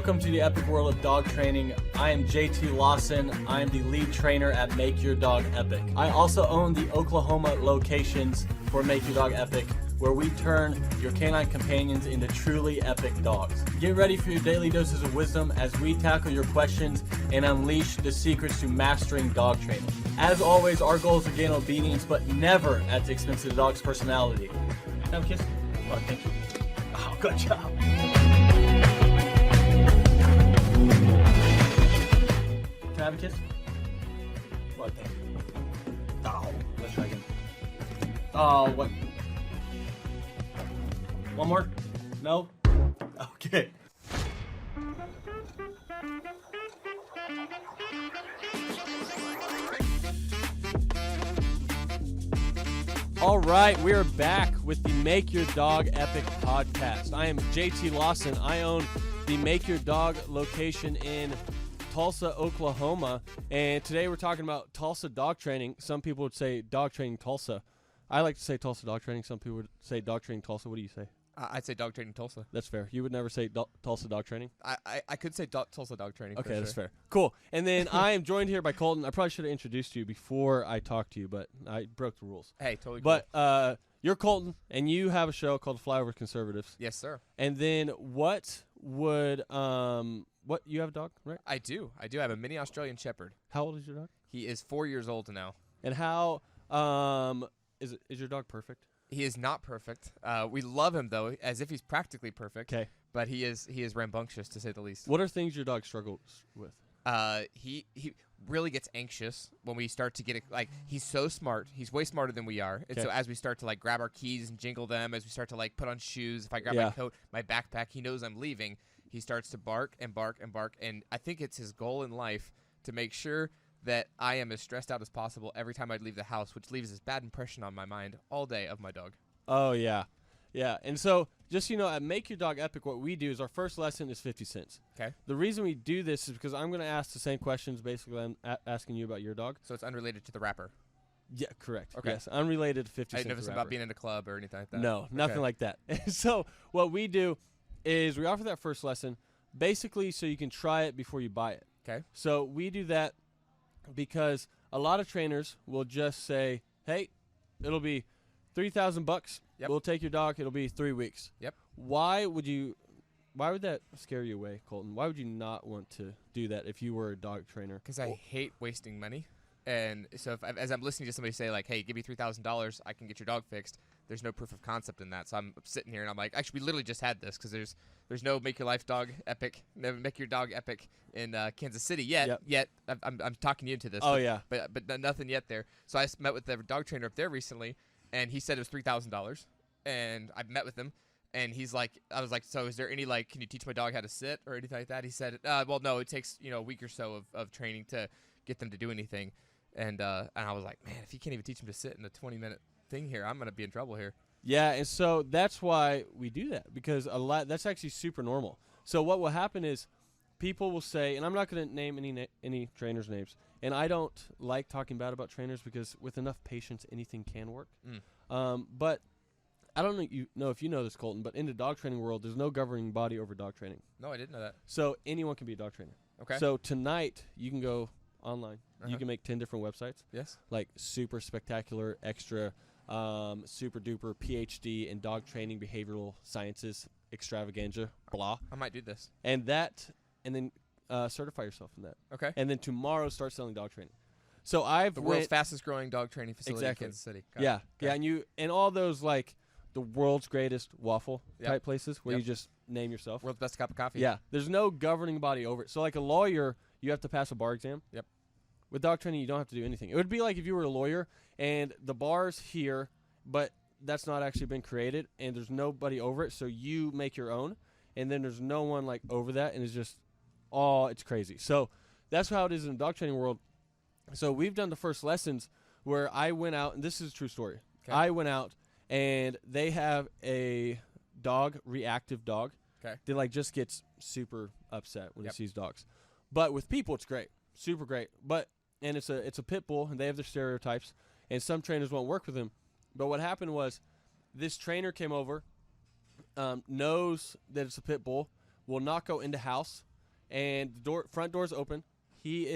Welcome to the epic world of dog training. I am JT Lawson. I am the lead trainer at Make Your Dog Epic. I also own the Oklahoma locations for Make Your Dog Epic, where we turn your canine companions into truly epic dogs. Get ready for your daily doses of wisdom as we tackle your questions and unleash the secrets to mastering dog training. As always, our goal is to gain obedience, but never at the expense of the dog's personality. Can I have a kiss? Oh, thank you. Oh, good job. Can I have a kiss? Oh, thank you. Oh, let's try again. Oh, what? One more? No? Okay. All right, we are back with the Make Your Dog Epic podcast. I am JT Lawson. I own the Make Your Dog location in Tulsa, Oklahoma. And today we're talking about Tulsa dog training. Some people would say dog training Tulsa. I like to say Tulsa dog training. Some people would say dog training Tulsa. What do you say? I'd say dog training Tulsa. That's fair. You would never say Tulsa dog training? I could say Tulsa dog training. Okay, for that's sure. fair. Cool. And then I am joined here by Colton. I probably should have introduced you before I talked to you, but I broke the rules. Hey, totally cool. But you're Colton, and you have a show called Flyover Conservatives. Yes, sir. And then what would you have a dog, right? I do. I have a mini Australian Shepherd. How old is your dog? He is 4 years old now. And how is your dog perfect? He is not perfect. We love him though, as if he's practically perfect. Okay. But he is rambunctious to say the least. What are things your dog struggles with? He really gets anxious when we start to get it. Like, he's so smart. He's way smarter than we are. And so as we start to like grab our keys and jingle them, as we start to like put on shoes, if I grab my coat, my backpack, he knows I'm leaving. He starts to bark and bark and bark. And I think it's his goal in life to make sure that I am as stressed out as possible every time I leave the house, which leaves this bad impression on my mind all day of my dog. Oh, yeah. Yeah. And so just, at Make Your Dog Epic, what we do is our first lesson is 50 cents. Okay. The reason we do this is because I'm going to ask the same questions basically I'm asking you about your dog. So it's unrelated to the rapper. Yeah, correct. Okay. Yes, unrelated to 50 I cents. didn't know if it's about being in a club or anything like that. No, nothing like that. So what we do is we offer that first lesson basically so you can try it before you buy it. Okay. So we do that because a lot of trainers will just say, hey, it'll be $3,000. Yep. We'll take your dog. It'll be 3 weeks. Yep. Why would that scare you away, Colton? Why would you not want to do that if you were a dog trainer? Because I hate wasting money. And so as I'm listening to somebody say, like, hey, give me $3,000, I can get your dog fixed, there's no proof of concept in that. So I'm sitting here and I'm like, actually, we literally just had this because there's no Make Your Dog Epic in Kansas City yet. Yep. I'm talking you into this. Oh, yeah. But nothing yet there. So I met with the dog trainer up there recently, and he said it was $3,000. And I met with him, and I was like, so is there any, like, can you teach my dog how to sit or anything like that? He said, well, no, it takes, a week or so of training to get them to do anything. And I was like, man, if you can't even teach them to sit in a 20-minute thing here, I'm going to be in trouble here. Yeah, and so that's why we do that, because that's actually super normal. So what will happen is people will say, and I'm not going to name any trainers' names, and I don't like talking bad about trainers because with enough patience, anything can work. But I don't know if you know this, Colton, but in the dog training world, there's no governing body over dog training. No, I didn't know that. So anyone can be a dog trainer. Okay. So tonight, you can go online. You can make 10 different websites. Yes. Like super spectacular, extra, super duper PhD in dog training, behavioral sciences, extravaganza, blah. I might do this. And then certify yourself in that. Okay. And then tomorrow start selling dog training. So the world's fastest growing dog training facility in Kansas City. Yeah. And all those like the world's greatest waffle type places where you just name yourself. World's best cup of coffee. Yeah. There's no governing body over it. So like a lawyer, you have to pass a bar exam. Yep. With dog training, you don't have to do anything. It would be like if you were a lawyer and the bar's here, but that's not actually been created, and there's nobody over it, so you make your own, and then there's no one like over that, and it's just it's crazy. So that's how it is in the dog training world. So we've done the first lessons where I went out, and this is a true story. Okay. I went out, and they have a reactive dog. Okay. That like just gets super upset when he sees dogs. But with people, it's great, super great. And it's a pit bull, and they have their stereotypes, and some trainers won't work with him. But what happened was this trainer came over, knows that it's a pit bull, will not go into house, and the front door's open. He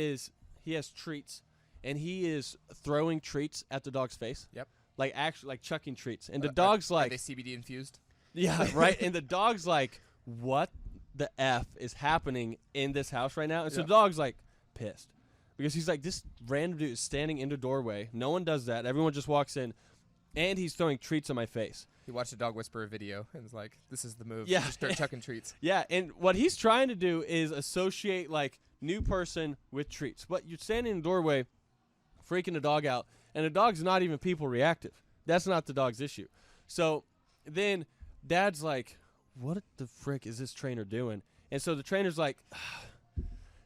has treats, and he is throwing treats at the dog's face. Yep. Like actually, like chucking treats, and the dog's are like, they CBD infused? yeah, right. And the dog's like, what the F is happening in this house right now? And so the dog's like pissed because he's like, this random dude is standing in the doorway. No one does that. Everyone just walks in, and he's throwing treats on my face. He watched a dog whisperer video and was like, this is the move. Yeah. Just start chucking treats. Yeah, and what he's trying to do is associate like new person with treats. But you're standing in the doorway, freaking the dog out, and the dog's not even people reactive. That's not the dog's issue. So then Dad's like, what the frick is this trainer doing? And so the trainer's like,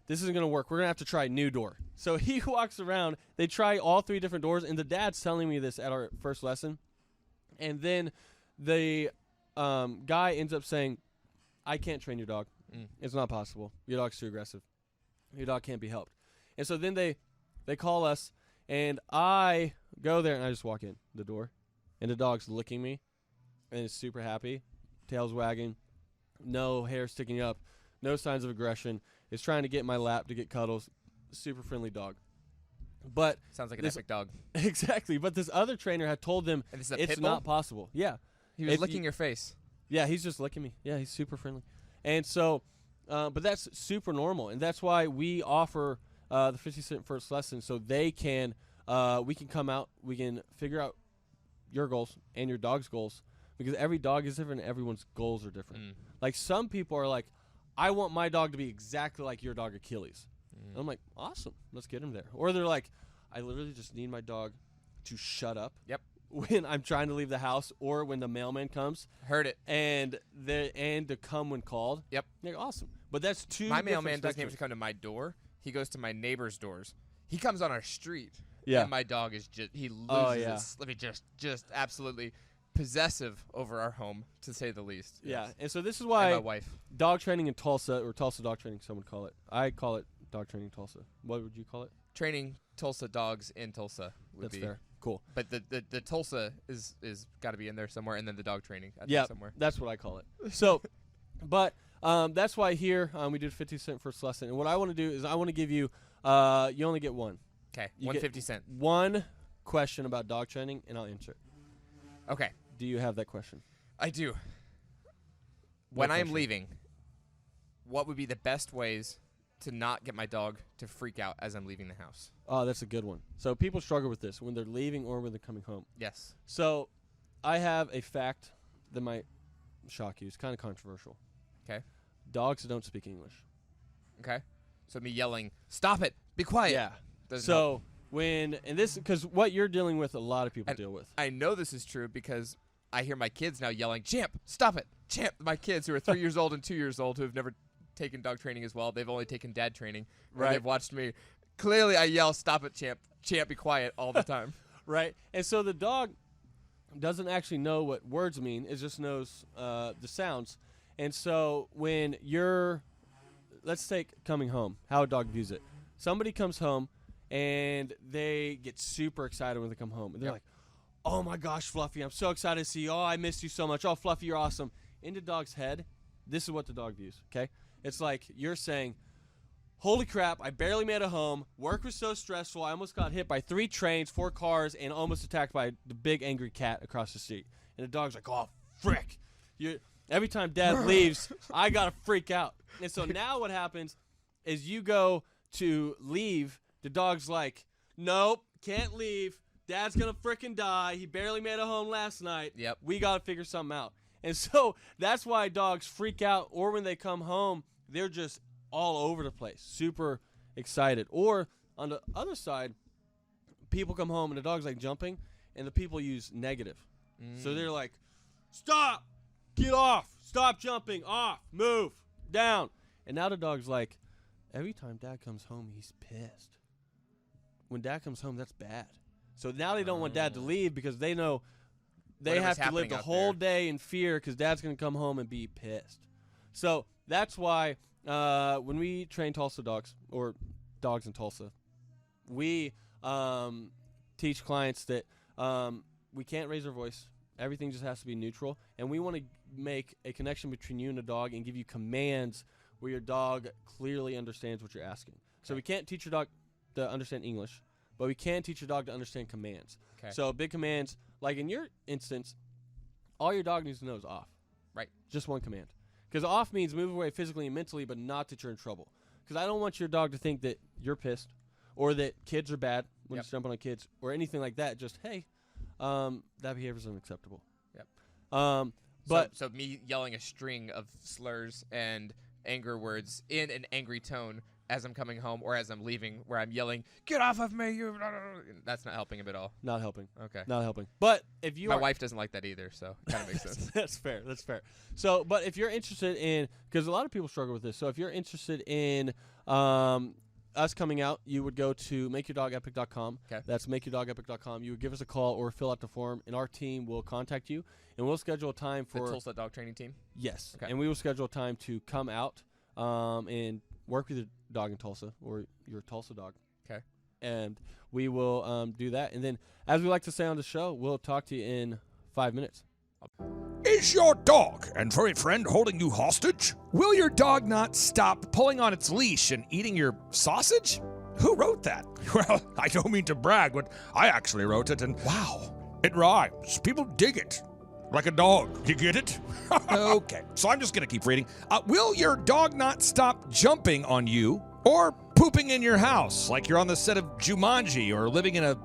this isn't going to work. We're going to have to try a new door. So he walks around. They try all 3 different doors, and the dad's telling me this at our first lesson. And then the guy ends up saying, I can't train your dog. It's not possible. Your dog's too aggressive. Your dog can't be helped. And so then they call us, and I go there, and I just walk in the door, and the dog's licking me, and is super happy, tail's wagging, no hair sticking up, no signs of aggression. It's trying to get in my lap to get cuddles. Super friendly dog. But sounds like an epic dog. Exactly. But this other trainer had told them it's not possible. Yeah. He was licking your face. Yeah, he's just licking me. Yeah, he's super friendly. And so, but that's super normal. And that's why we offer the 50-cent first lesson so they can, we can come out, we can figure out your goals and your dog's goals because every dog is different and everyone's goals are different. Like some people are like, I want my dog to be exactly like your dog Achilles. And I'm like, awesome, let's get him there. Or they're like, I literally just need my dog to shut up. Yep. When I'm trying to leave the house or when the mailman comes. Heard it. And to come when called. Yep. Like, awesome. But that's two. My mailman doesn't even come to my door. He goes to my neighbor's doors. He comes on our street. Yeah. And my dog is just, he loses his, just absolutely possessive over our home, to say the least. Yeah. Yes. And so this is why and my wife. Dog training in Tulsa, or Tulsa dog training, some would call it. I call it dog training Tulsa. What would you call it? Training Tulsa dogs in Tulsa would That's be fair. Cool. But the Tulsa is got to be in there somewhere, and then the dog training somewhere. That's what I call it. So, but that's why here we did 50-cent first lesson. And what I want to do is I want to give you, you only get one. Okay, You 150 cent. One question about dog training, and I'll answer it. Okay. Do you have that question? I do. When I am leaving, what would be the best ways to not get my dog to freak out as I'm leaving the house? Oh, that's a good one. So people struggle with this when they're leaving or when they're coming home. Yes. So I have a fact that might shock you. It's kind of controversial. Okay. Dogs don't speak English. Okay. So me yelling, stop it, be quiet. Yeah. Doesn't help. Because what you're dealing with, a lot of people deal with. I know this is true because I hear my kids now yelling, Champ, stop it, Champ. My kids who are 3 years old and 2 years old who have never taken dog training as well. They've only taken dad training. Right. They've watched me. Clearly I yell, stop it, Champ. Champ, be quiet all the time. Right. And so the dog doesn't actually know what words mean. It just knows the sounds. And so when let's take coming home, how a dog views it. Somebody comes home and they get super excited when they come home. And they're like, oh my gosh, Fluffy, I'm so excited to see you. Oh, I missed you so much. Oh, Fluffy, you're awesome. In the dog's head, this is what the dog views, okay? It's like you're saying, holy crap, I barely made it home. Work was so stressful. I almost got hit by 3 trains, 4 cars, and almost attacked by the big angry cat across the street. And the dog's like, oh, frick. Every time Dad leaves, I got to freak out. And so now what happens is you go to leave. The dog's like, nope, can't leave. Dad's going to frickin' die. He barely made it home last night. Yep. We got to figure something out. And so that's why dogs freak out, or when they come home, they're just all over the place, super excited. Or on the other side, people come home and the dog's like jumping, and the people use negative. So they're like, stop, get off, stop jumping, off, move, down. And now the dog's like, every time Dad comes home, he's pissed. When Dad comes home, that's bad. So now they don't want Dad to leave because they know they have to live the whole day in fear because Dad's going to come home and be pissed. So that's why when we train Tulsa dogs, or dogs in Tulsa, we teach clients that we can't raise our voice. Everything just has to be neutral. And we want to make a connection between you and the dog and give you commands where your dog clearly understands what you're asking. So we can't teach your dog to understand English, but we can teach your dog to understand commands. Okay. So big commands, like in your instance, all your dog needs to know is off. Right. Just one command. Because off means move away physically and mentally, but not that you're in trouble. Because I don't want your dog to think that you're pissed or that kids are bad when Yep. it's jumping on kids or anything like that. Just, hey, that behavior is unacceptable. Yep. But so me yelling a string of slurs and anger words in an angry tone as I'm coming home or as I'm leaving, where I'm yelling, "Get off of me!" That's not helping him at all. not helping. Okay. Not helping. But if you My are wife doesn't like that either, so it kind of makes sense. That's fair. That's fair. So, but if you're interested in, because a lot of people struggle with this, so if you're interested in us coming out, you would go to makeyourdogepic.com. Okay. That's makeyourdogepic.com. You would give us a call or fill out the form, and our team will contact you, and we'll schedule a time The for Tulsa Dog Training Team. yes, Okay. and we will schedule a time to come out and work with your dog in Tulsa or your Tulsa dog. Okay. And we will do that, and then as we like to say on the show, we'll talk to you in 5 minutes. Is your dog and furry friend holding you hostage? Will your dog not stop pulling on its leash and eating your sausage? Who wrote that? Well, I don't mean to brag, but I actually wrote it, and wow, it rhymes. People dig it. Like a dog. You get it? Okay, so I'm just going to keep reading. Will your dog not stop jumping on you or pooping in your house like you're on the set of Jumanji or living in a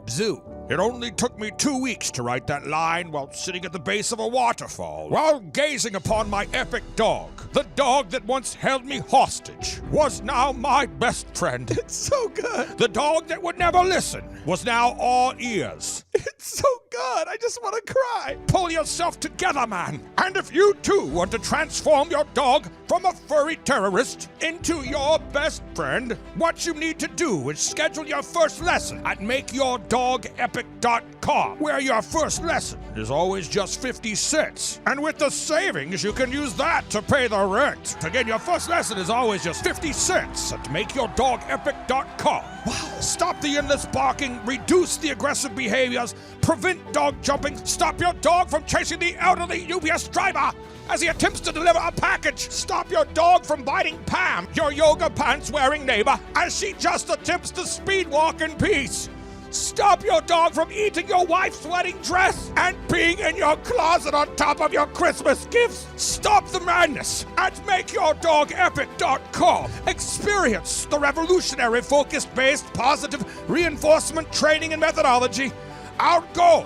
zoo? It only took me 2 weeks to write that line while sitting at the base of a waterfall, while gazing upon my epic dog. The dog that once held me hostage was now my best friend. It's so good. The dog that would never listen was now all ears. It's so good. I just want to cry. Pull yourself together, man. And if you too want to transform your dog from a furry terrorist into your best friend, what you need to do is schedule your first lesson at makeyourdogepic.com, where your first lesson is always just 50 cents. And with the savings, you can use that to pay the rent. Again, your first lesson is always just 50 cents at makeyourdogepic.com. Wow. Stop the endless barking, reduce the aggressive behaviors, prevent dog jumping, stop your dog from chasing the elderly UPS driver as he attempts to deliver a package. Stop your dog from biting Pam, your yoga pants wearing neighbor, as she just attempts to speed walk in peace. Stop your dog from eating your wife's wedding dress and peeing in your closet on top of your Christmas gifts. Stop the madness at makeyourdogepic.com. Experience the revolutionary focus-based positive reinforcement training and methodology. Our goal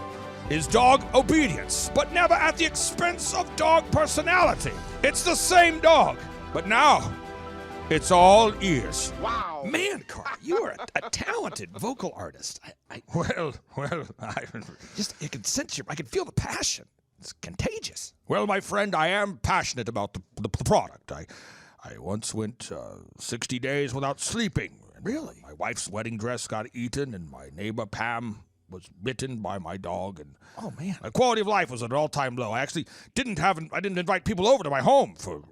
is dog obedience, but never at the expense of dog personality. It's the same dog, but now it's all ears. Wow. Man, Carl, you are a talented vocal artist. I can sense I can feel the passion. It's contagious. Well, my friend, I am passionate about the product. I once went 60 days without sleeping. Really? My wife's wedding dress got eaten, and my neighbor Pam was bitten by my dog, and oh man, my quality of life was at an all-time low. I actually didn't invite people over to my home for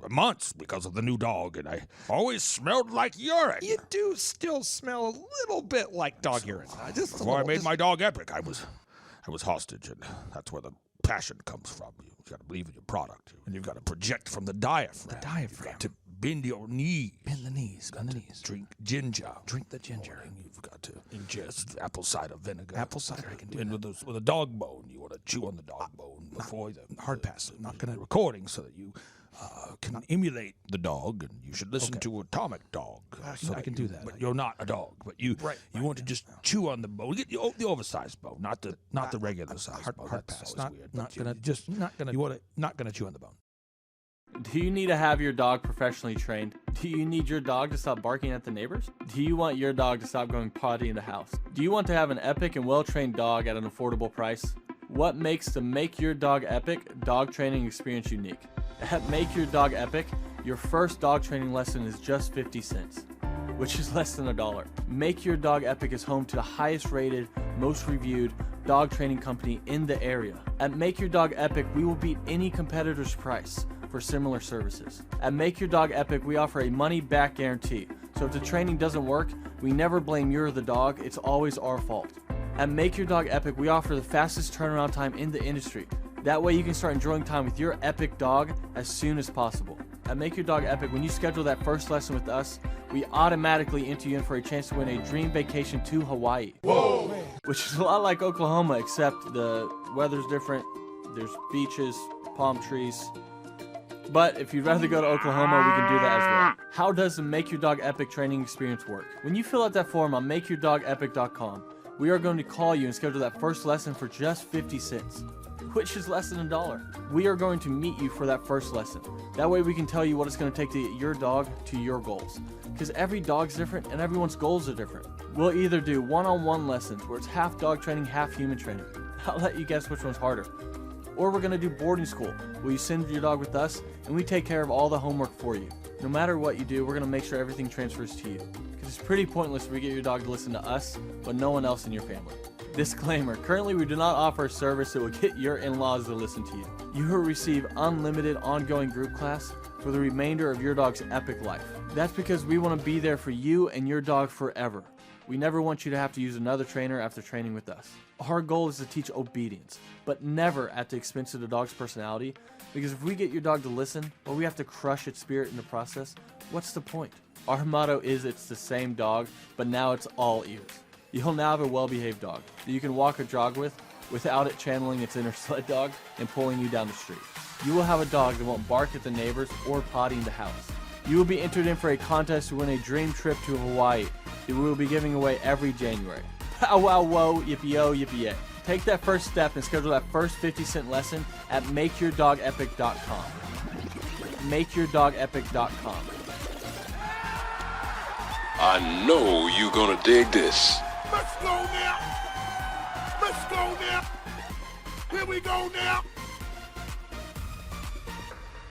months because of the new dog, and I always smelled like urine. You do still smell a little bit like dog urine. Before I made my dog epic, I was hostage, and that's where the passion comes from. You've got to believe in your product, and you've got to project from the diaphragm. You've got to bend your knees. Bend the knees. Drink ginger. Drink the ginger. And you've got to ingest apple cider vinegar. Apple cider, I can do. And with a dog bone, you want to chew on the dog bone before the hard pass. Not going to recording so that you can emulate the dog, and you should listen to Atomic Dog. I can do that. But you're not a dog. But you want to just chew on the bone. Get the oversized bone, not the regular size bone. Hard That's pass. always weird. Not gonna chew on the bone. Do you need to have your dog professionally trained? Do you need your dog to stop barking at the neighbors? Do you want your dog to stop going potty in the house? Do you want to have an epic and well-trained dog at an affordable price? What makes the Make Your Dog Epic dog training experience unique? At Make Your Dog Epic, your first dog training lesson is just 50 cents, which is less than $1. Make Your Dog Epic is home to the highest rated, most reviewed dog training company in the area. At Make Your Dog Epic, we will beat any competitor's price for similar services. At Make Your Dog Epic, we offer a money-back guarantee. So if the training doesn't work, we never blame you or the dog, it's always our fault. At Make Your Dog Epic, we offer the fastest turnaround time in the industry. That way you can start enjoying time with your epic dog as soon as possible. At Make Your Dog Epic, when you schedule that first lesson with us, we automatically enter you in for a chance to win a dream vacation to Hawaii. Whoa! Which is a lot like Oklahoma, except the weather's different. There's beaches, palm trees. But if you'd rather go to Oklahoma, we can do that as well. How does the Make Your Dog Epic training experience work? When you fill out that form on makeyourdogepic.com, we are going to call you and schedule that first lesson for just 50 cents, which is less than $1. We are going to meet you for that first lesson. That way we can tell you what it's going to take to get your dog to your goals. Because every dog's different and everyone's goals are different. We'll either do one-on-one lessons where it's half dog training, half human training. I'll let you guess which one's harder. Or we're going to do boarding school, where you send your dog with us and we take care of all the homework for you. No matter what you do, we're going to make sure everything transfers to you. Because it's pretty pointless if we get your dog to listen to us, but no one else in your family. Disclaimer, currently we do not offer a service that will get your in-laws to listen to you. You will receive unlimited ongoing group class for the remainder of your dog's epic life. That's because we want to be there for you and your dog forever. We never want you to have to use another trainer after training with us. Our goal is to teach obedience, but never at the expense of the dog's personality, because if we get your dog to listen, or we have to crush its spirit in the process, what's the point? Our motto is it's the same dog, but now it's all ears. You'll now have a well-behaved dog that you can walk or jog with without it channeling its inner sled dog and pulling you down the street. You will have a dog that won't bark at the neighbors or potty in the house. You will be entered in for a contest to win a dream trip to Hawaii that we will be giving away every January. Pow wow whoa, yippee-oh, yippee-yay. Take that first step and schedule that first 50-cent lesson at makeyourdogepic.com. Makeyourdogepic.com. I know you're gonna dig this. Let's go now. Let's go now. Here we go now.